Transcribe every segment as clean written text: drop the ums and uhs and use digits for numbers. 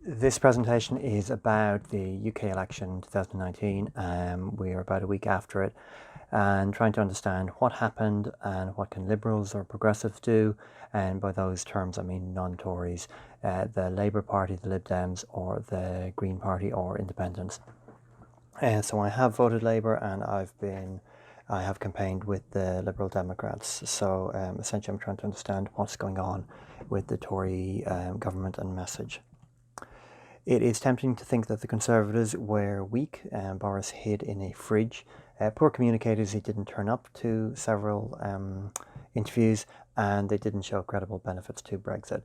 This presentation is about the UK election 2019. We are about a week after it and trying to understand what happened and what can Liberals or Progressives do. And by those terms, I mean non-Tories, the Labour Party, the Lib Dems, or the Green Party or Independents. So I have voted Labour and I have campaigned with the Liberal Democrats. So essentially I'm trying to understand what's going on with the Tory government and message. It is tempting to think that the Conservatives were weak. Boris hid in a fridge. Poor communicators, he didn't turn up to several interviews, and they didn't show credible benefits to Brexit.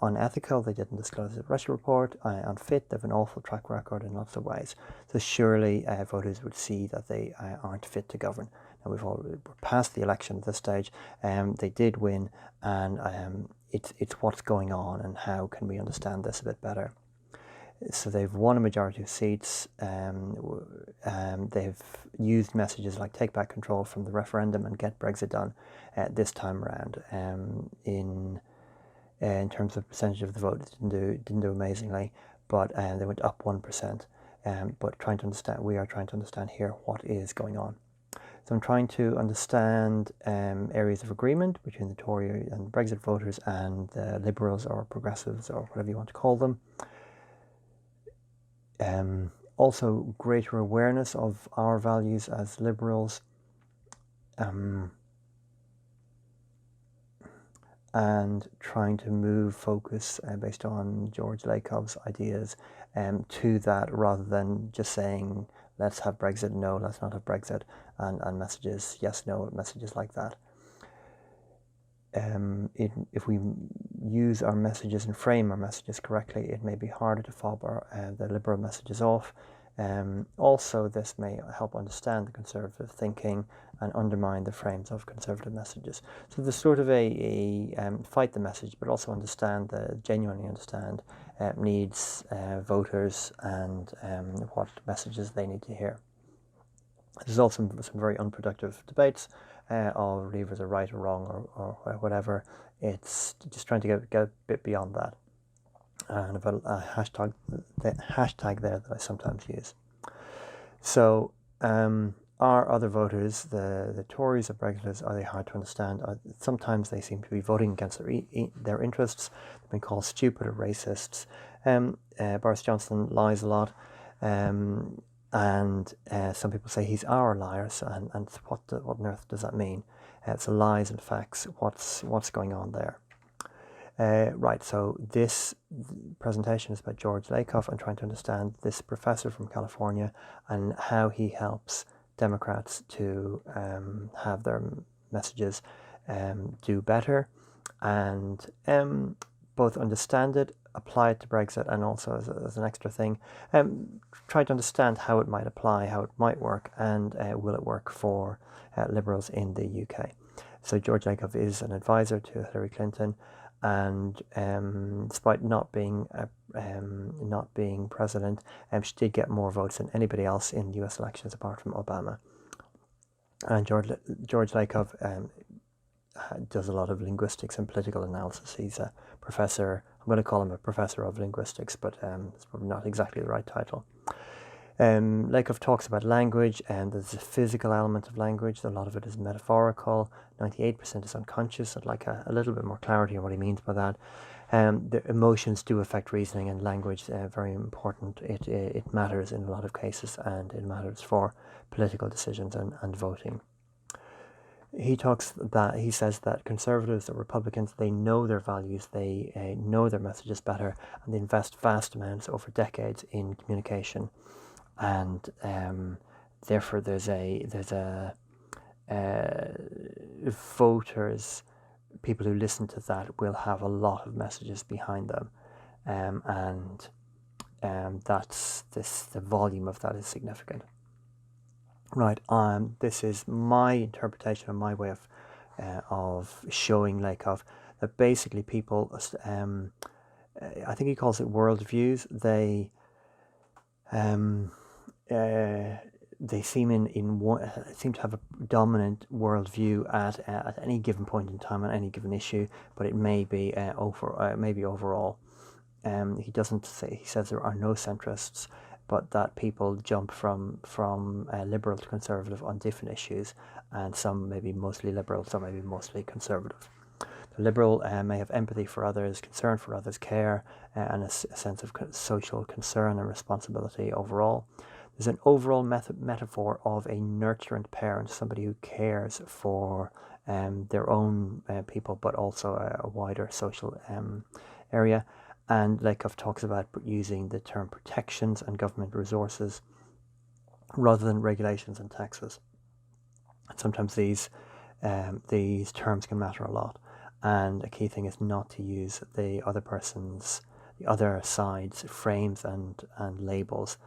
Unethical, they didn't disclose the Russia report. Unfit, they have an awful track record in lots of ways. So surely voters would see that they aren't fit to govern. Now we're past the election at this stage. They did win, and it's what's going on and how can we understand this a bit better. So they've won a majority of seats. They've used messages like take back control from the referendum and get Brexit done this time around. In terms of percentage of the vote, it didn't do amazingly, but they went up 1%. But we are trying to understand here what is going on. So I'm trying to understand areas of agreement between the Tory and Brexit voters and the Liberals or Progressives or whatever you want to call them. Also greater awareness of our values as Liberals, and trying to move focus based on George Lakoff's ideas to that, rather than just saying let's have Brexit, no, let's not have Brexit, and messages yes, no, messages like that. If we use our messages and frame our messages correctly, it may be harder to fob the Liberal messages off. Also, this may help understand the Conservative thinking and undermine the frames of Conservative messages. So there's sort of a fight the message, but also genuinely understand needs, voters, and what messages they need to hear. There's also some very unproductive debates of levers are right or wrong or whatever. It's just trying to get a bit beyond that. And I've a hashtag there that I sometimes use. So are other voters, the Tories or Brexiters, are they hard to understand? Sometimes they seem to be voting against their interests. They've been called stupid or racists. Boris Johnson lies a lot. And some people say he's our liar, and what on earth does that mean? So lies and facts, what's going on there? Right, so this presentation is about George Lakoff and trying to understand this professor from California and how he helps Democrats to have their messages do better and both understand it, apply it to Brexit, and also as an extra thing, try to understand how it might apply, how it might work, and will it work for Liberals in the UK. So George Lakoff is an advisor to Hillary Clinton, and despite not being president, she did get more votes than anybody else in US elections apart from Obama. And George Lakoff does a lot of linguistics and political analysis. He's a professor. I'm going to call him a professor of linguistics, but it's probably not exactly the right title. Lakoff talks about language, and there's a physical element of language. A lot of it is metaphorical. 98% is unconscious. I'd like a little bit more clarity on what he means by that. The emotions do affect reasoning, and language very important. It matters in a lot of cases, and it matters for political decisions and voting. He says that Conservatives or Republicans, they know their values, they know their messages better, and they invest vast amounts over decades in communication, and therefore there's voters, people who listen to that will have a lot of messages behind them, and the volume of that is significant. Right, this is my interpretation and my way of showing Lakoff that basically people, I think he calls it worldviews. They seem to have a dominant worldview at any given point in time on any given issue, but it may be overall. he doesn't say, he says there are no centrists, but that people jump from liberal to conservative on different issues, and some may be mostly liberal, some may be mostly conservative. The liberal may have empathy for others, concern for others, care, and a sense of social concern and responsibility overall. There's an overall metaphor of a nurturant parent, somebody who cares for their own people, but also a wider social area. And Lakoff talks about using the term protections and government resources rather than regulations and taxes. And sometimes these terms can matter a lot. And a key thing is not to use the other side's frames and labels.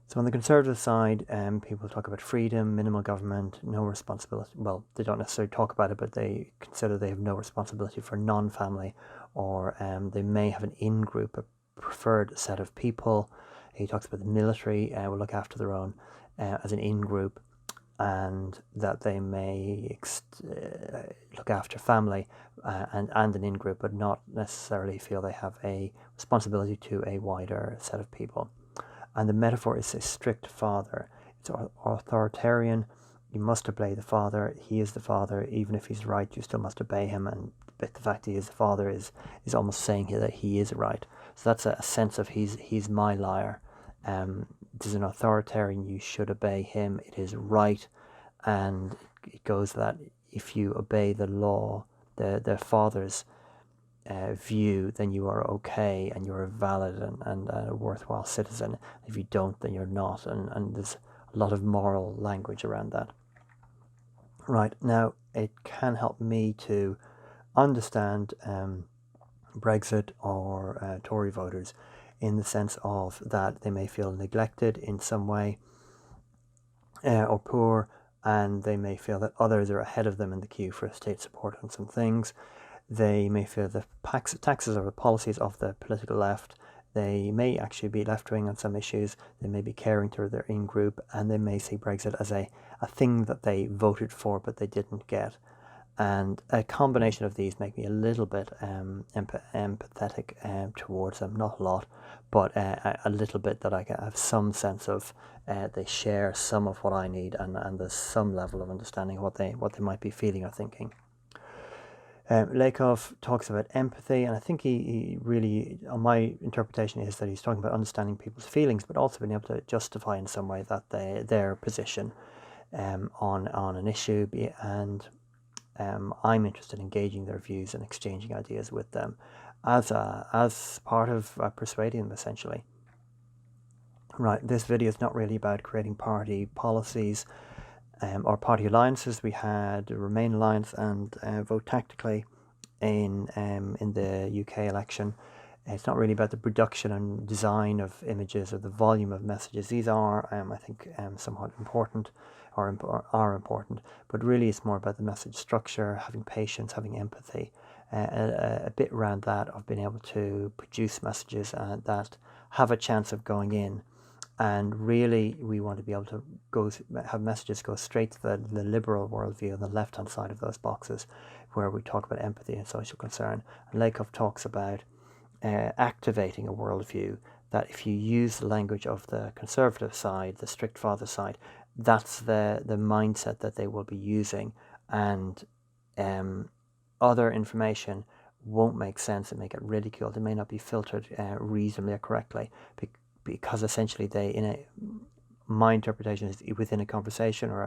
So on the conservative side, people talk about freedom, minimal government, no responsibility. Well, they don't necessarily talk about it, but they consider they have no responsibility for non-family, or they may have an in-group, a preferred set of people. He talks about the military will look after their own as an in-group, and that they may look after family and an in-group, but not necessarily feel they have a responsibility to a wider set of people. And the metaphor is a strict father. It's authoritarian. You must obey the father. He is the father. Even if he's right, you still must obey him. And the fact he is the father is almost saying here that he is right. So that's a sense of he's my liar. There's an authoritarian, you should obey him. It is right. And it goes that if you obey the law, the father's view, then you are okay and you're a valid and a worthwhile citizen. If you don't, then you're not, and there's a lot of moral language around that. Right, now it can help me to understand Brexit or Tory voters in the sense of that they may feel neglected in some way or poor, and they may feel that others are ahead of them in the queue for state support on some things. They may feel the taxes or the policies of the political left. They may actually be left-wing on some issues. They may be caring to their in-group, and they may see Brexit as a thing that they voted for but they didn't get. And a combination of these make me a little bit empathetic towards them. Not a lot, but a little bit, that I have some sense of they share some of what I need, and there's some level of understanding what they might be feeling or thinking. Lakoff talks about empathy, and I think he really, on my interpretation, is that he's talking about understanding people's feelings, but also being able to justify in some way that their position on an issue, and I'm interested in engaging their views and exchanging ideas with them as part of persuading them, essentially. Right, this video is not really about creating party policies or party alliances. We had Remain Alliance and Vote Tactically in the UK election. It's not really about the production and design of images or the volume of messages. These are, I think, somewhat important or are important, but really it's more about the message structure, having patience, having empathy, a bit around that, of being able to produce messages that have a chance of going in. And really, we want to be able to have messages go straight to the liberal worldview on the left-hand side of those boxes, where we talk about empathy and social concern. And Lakoff talks about activating a worldview that, if you use the language of the conservative side, the strict father side, that's the mindset that they will be using, and other information won't make sense and may get ridiculed. It may not be filtered reasonably or correctly, because essentially my interpretation is, within a conversation or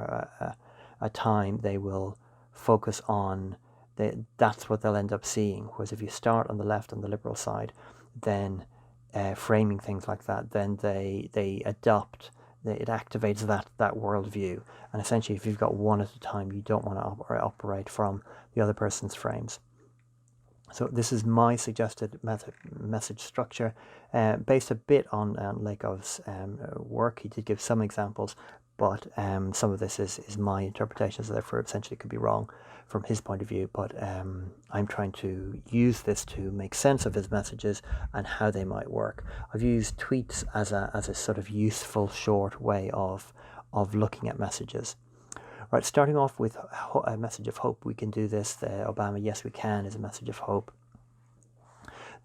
a time, they will focus on that's what they'll end up seeing. Whereas if you start on the left, on the liberal side, then framing things like that, then they adopt. It activates that worldview, and essentially, if you've got one at a time, you don't want to operate from the other person's frames. So this is my suggested message structure, based a bit on Lakoff's work. He did give some examples, but some of this is my interpretation, so therefore essentially could be wrong from his point of view. But I'm trying to use this to make sense of his messages and how they might work. I've used tweets as a sort of useful short way of looking at messages. Right, starting off with a message of hope. We can do this. The Obama "Yes We Can" is a message of hope.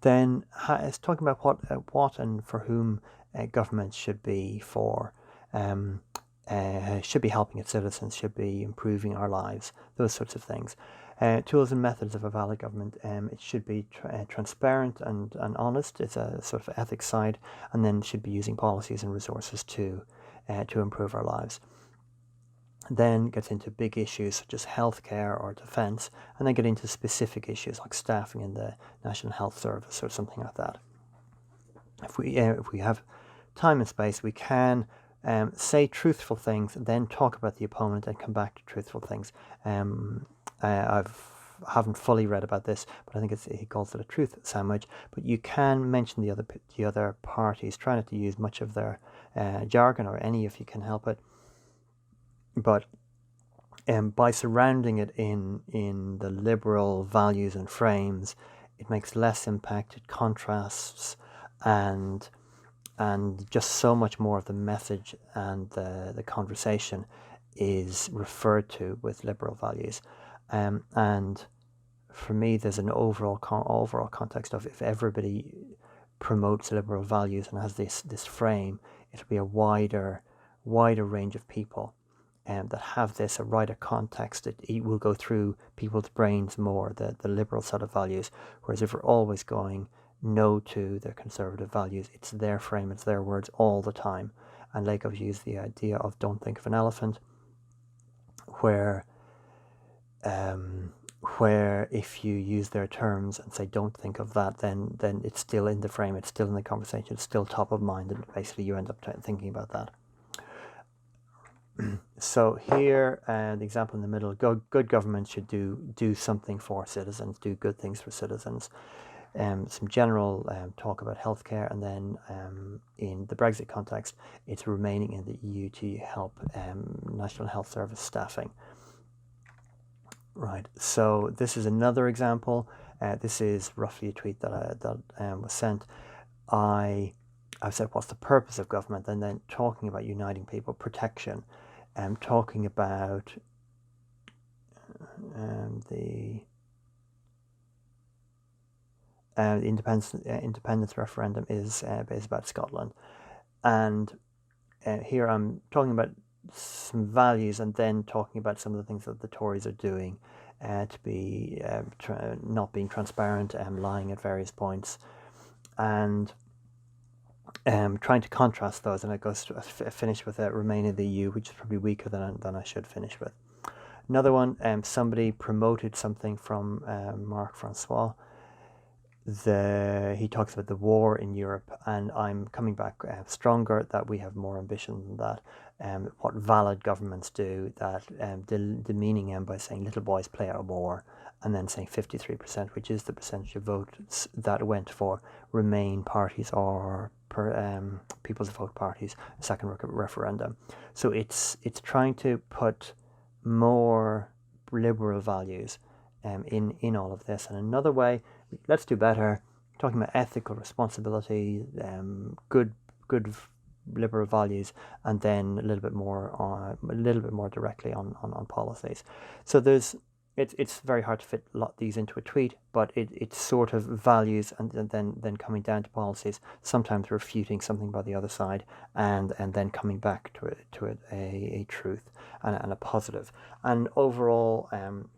Then it's talking about what and for whom governments should be for. Should be helping its citizens, should be improving our lives, those sorts of things. Tools and methods of a valid government. It should be transparent and honest. It's a sort of ethics side, and then should be using policies and resources to improve our lives. Then gets into big issues such as healthcare or defence, and then get into specific issues like staffing in the National Health Service or something like that. If we have time and space, we can say truthful things, then talk about the opponent, and come back to truthful things. Haven't fully read about this, but I think he calls it a truth sandwich. But you can mention the other parties. Try not to use much of their jargon or any if you can help it. But by surrounding it in the liberal values and frames, it makes less impact. It contrasts and just so much more of the message and the conversation is referred to with liberal values. And for me, there's an overall context of if everybody promotes liberal values and has this frame, it'll be a wider range of people that have this, a wider context. It will go through people's brains more, the liberal set of values. Whereas if we're always going no to their conservative values, it's their frame, it's their words all the time. And Lakoff used the idea of don't think of an elephant, where if you use their terms and say don't think of that, then it's still in the frame, it's still in the conversation, it's still top of mind, and basically you end up thinking about that. So here, the example in the middle, good government should do something for citizens, do good things for citizens. Some general talk about healthcare, and then in the Brexit context, it's remaining in the EU to help National Health Service staffing. Right, so this is another example. This is roughly a tweet that was sent. I've said, what's the purpose of government? And then talking about uniting people, protection, talking about the independence referendum is about Scotland. And here I'm talking about some values, and then talking about some of the things that the Tories are doing to be not being transparent, lying at various points, and trying to contrast those. And it goes to finish with Remain in the EU, which is probably weaker than I should finish with. Another one, somebody promoted something from Marc Francois. He talks about the war in Europe, and I'm coming back stronger, that we have more ambition than that. What valid governments do, that demeaning him by saying little boys play at war, and then saying 53%, which is the percentage of votes that went for Remain parties or People's Vote parties, second referendum. So it's trying to put more liberal values in all of this. And another way, let's do better, talking about ethical responsibility, good liberal values, and then a little bit more directly on policies. So it's very hard to fit a lot of these into a tweet, but it's sort of values and then coming down to policies, sometimes refuting something by the other side, and then coming back to a truth and a positive. And overall,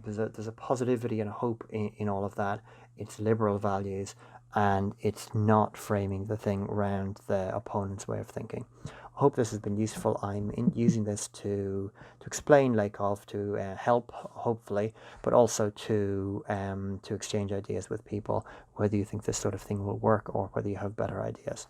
there's a positivity and a hope in all of that. It's liberal values, and it's not framing the thing around the opponent's way of thinking. I hope this has been useful. I'm using this to explain Lakoff, to help, hopefully, but also to exchange ideas with people, whether you think this sort of thing will work or whether you have better ideas.